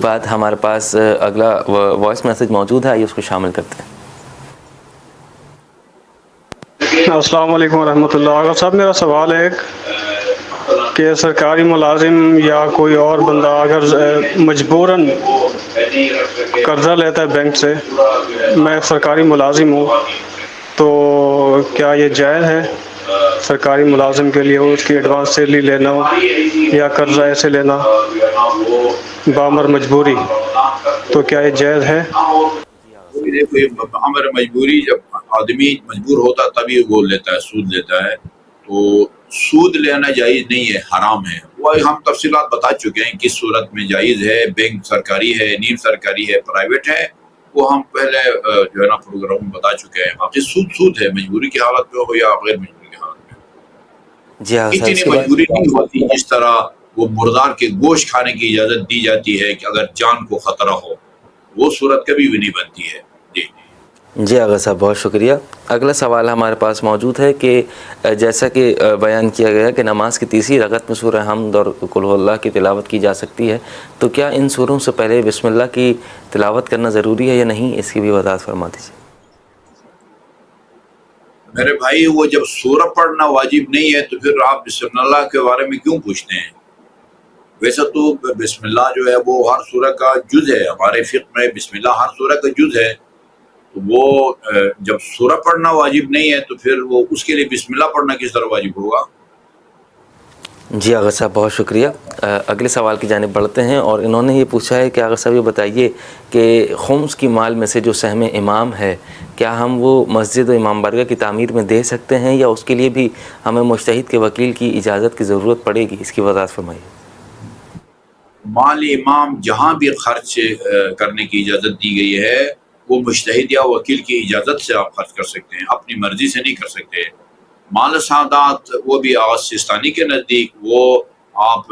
بعد ہمارے پاس اگلا وائس میسج موجود ہے، آئیے اس کو شامل کرتے ہیں۔ السلام علیکم ورحمۃ اللہ۔ اگر صاحب میرا سوال ہے کہ سرکاری ملازم یا کوئی اور بندہ اگر مجبوراً قرضہ لیتا ہے بینک سے، میں سرکاری ملازم ہوں، تو کیا یہ جائز ہے سرکاری ملازم کے لیے اس کی ایڈوانس سیلری لینا یا قرضہ ایسے لینا بامر مجبوری، تو کیا یہ جائز ہے؟ دیکھو، ہمارا مجبوری، جب آدمی مجبور ہوتا تبھی وہ لیتا ہے، سود لیتا ہے، تو سود لینا جائز نہیں ہے، حرام ہے۔ وہ ہم تفصیلات بتا چکے ہیں کس صورت میں جائز ہے، بینک سرکاری ہے، نیم سرکاری ہے، پرائیویٹ ہے، وہ ہم پہلے جو ہے نا پروگرام میں بتا چکے ہیں۔ باقی سود ہے، مجبوری کی حالت میں ہو یا غیر مجبوری کی حالت میں ہو۔ جی ہاں صاحب، اس اتنی کے بعد مجبوری نہیں ہوتی جس طرح وہ مردار کے گوشت کھانے کی اجازت دی جاتی ہے کہ اگر جان کو خطرہ ہو، وہ صورت کبھی بھی نہیں بنتی ہے۔ جی آغا صاحب بہت شکریہ۔ اگلا سوال ہمارے پاس موجود ہے کہ جیسا کہ بیان کیا گیا کہ نماز کی تیسری رکعت میں سورہ حمد اور قل هو اللہ کی تلاوت کی جا سکتی ہے، تو کیا ان سوروں سے پہلے بسم اللہ کی تلاوت کرنا ضروری ہے یا نہیں، اس کی بھی وضاحت فرما دیجیے۔ میرے بھائی، وہ جب سورہ پڑھنا واجب نہیں ہے تو پھر آپ بسم اللہ کے بارے میں کیوں پوچھتے ہیں؟ ویسے تو بسم اللہ جو ہے وہ ہر سورہ کا جز ہے، ہمارے فقہ میں بسم اللہ ہر سورہ کا جز ہے، تو وہ جب سورہ پڑھنا واجب نہیں ہے تو پھر وہ اس کے لیے بسم اللہ پڑھنا کس طرح واجب ہوگا؟ جی آغا صاحب بہت شکریہ۔ اگلے سوال کی جانب بڑھتے ہیں، اور انہوں نے یہ پوچھا ہے کہ آغا صاحب یہ بتائیے کہ خمس کی مال میں سے جو سہم امام ہے، کیا ہم وہ مسجد و امام بارگاہ کی تعمیر میں دے سکتے ہیں یا اس کے لیے بھی ہمیں مجتہد کے وکیل کی اجازت کی ضرورت پڑے گی؟ اس کی وضاحت فرمائیے۔ مال امام جہاں بھی خرچ کرنے کی اجازت دی گئی ہے، وہ مجتہد یا وکیل کی اجازت سے آپ خرچ کر سکتے ہیں، اپنی مرضی سے نہیں کر سکتے۔ مال سعادات وہ بھی آغاز سستانی کے نزدیک، وہ آپ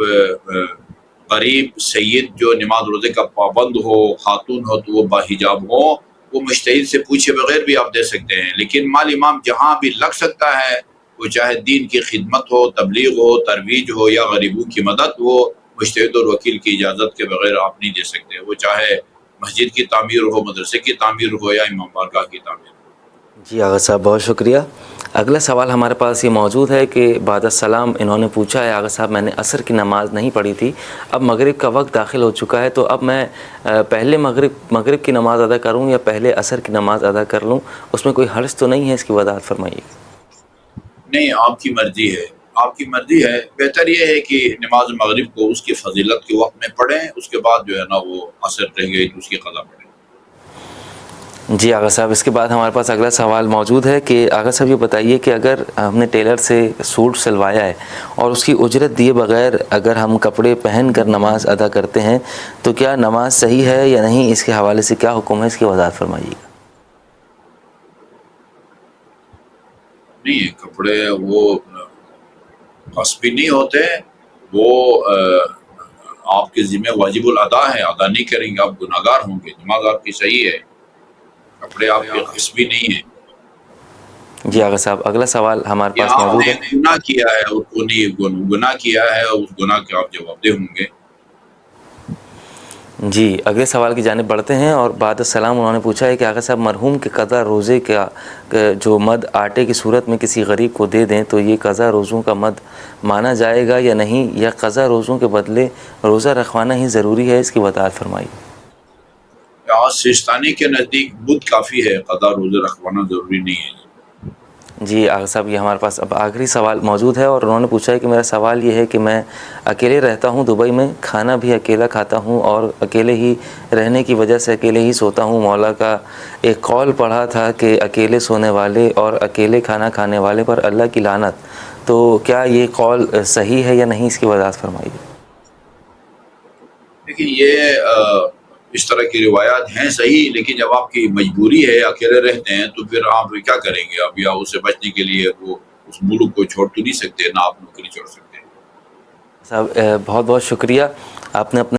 غریب سید جو نماز روزے کا پابند ہو، خاتون ہو تو وہ باحجاب ہو، وہ مجتہد سے پوچھے بغیر بھی آپ دے سکتے ہیں۔ لیکن مال امام جہاں بھی لگ سکتا ہے، وہ چاہے دین کی خدمت ہو، تبلیغ ہو، ترویج ہو یا غریبوں کی مدد، وہ مجتہد اور وکیل کی اجازت کے بغیر آپ نہیں دے سکتے، وہ چاہے مسجد کی تعمیر ہو، مدرسے کی تعمیر ہو یا امام بارگاہ کی تعمیر ہو۔ جی آغا صاحب بہت شکریہ۔ اگلا سوال ہمارے پاس یہ موجود ہے کہ بعد السلام انہوں نے پوچھا ہے، آغا صاحب میں نے عصر کی نماز نہیں پڑھی تھی، اب مغرب کا وقت داخل ہو چکا ہے، تو اب میں پہلے مغرب کی نماز ادا کروں یا پہلے عصر کی نماز ادا کر لوں؟ اس میں کوئی حرج تو نہیں ہے؟ اس کی وضاحت فرمائیے۔ نہیں، آپ کی مرضی ہے، آپ کی مرضی ہے۔ بہتر یہ ہے کہ نماز مغرب کو اس کی فضیلت کے وقت میں پڑھیں، اس کے بعد جو ہے نا وہ عصر رہ گئی تو اس کی قضا پڑھیں۔ جی آغا صاحب، اس کے بعد ہمارے پاس اگلا سوال موجود ہے کہ آغا صاحب یہ بتائیے کہ اگر ہم نے ٹیلر سے سوٹ سلوایا ہے اور اس کی اجرت دیے بغیر اگر ہم کپڑے پہن کر نماز ادا کرتے ہیں تو کیا نماز صحیح ہے یا نہیں؟ اس کے حوالے سے کیا حکم ہے، اس کی وضاحت فرمائیے گا۔ نہیں، کپڑے وہ غصبی نہیں ہوتے، وہ آپ کے ذمہ واجب الادا ہے، ادا نہیں کریں گے آپ گناہ گار ہوں گے، نماز آپ کی صحیح ہے، کپڑے آپ کے غصبی نہیں ہیں۔ جی آغا صاحب، اگلا سوال ہمارے یہ پاس آپ موجود نے ہے۔ گناہ کیا ہے اور کو نہیں گناہ کیا ہے، اور اس گناہ کے آپ جواب دہ ہوں گے۔ جی اگلے سوال کی جانب بڑھتے ہیں، اور بعد السلام انہوں نے پوچھا ہے کہ آغا صاحب مرحوم کے قضا روزے کا جو مد آٹے کی صورت میں کسی غریب کو دے دیں تو یہ قضا روزوں کا مد مانا جائے گا یا نہیں، یا قضا روزوں کے بدلے روزہ رکھوانا ہی ضروری ہے؟ اس کی وضاحت فرمائیے۔ آج سستانی کے نزدیک بدھ کافی ہے، قضا روزے رکھوانا ضروری نہیں ہے۔ جی آغا صاحب، یہ ہمارے پاس اب آخری سوال موجود ہے، اور انہوں نے پوچھا ہے کہ میرا سوال یہ ہے کہ میں اکیلے رہتا ہوں دبئی میں، کھانا بھی اکیلا کھاتا ہوں اور اکیلے ہی رہنے کی وجہ سے اکیلے ہی سوتا ہوں۔ مولا کا ایک قول پڑھا تھا کہ اکیلے سونے والے اور اکیلے کھانا کھانے والے پر اللہ کی لعنت، تو کیا یہ قول صحیح ہے یا نہیں؟ اس کی وضاحت فرمائیے۔ دیکھیں، یہ اس طرح کی روایات ہیں صحیح، لیکن جب آپ کی مجبوری ہے، اکیلے رہتے ہیں، تو پھر آپ کیا کریں گے؟ اب یا اسے بچنے کے لیے وہ اس ملک کو چھوڑ تو نہیں سکتے، نہ آپ نوکری چھوڑ سکتے۔ صاحب بہت بہت شکریہ، آپ نے اپنے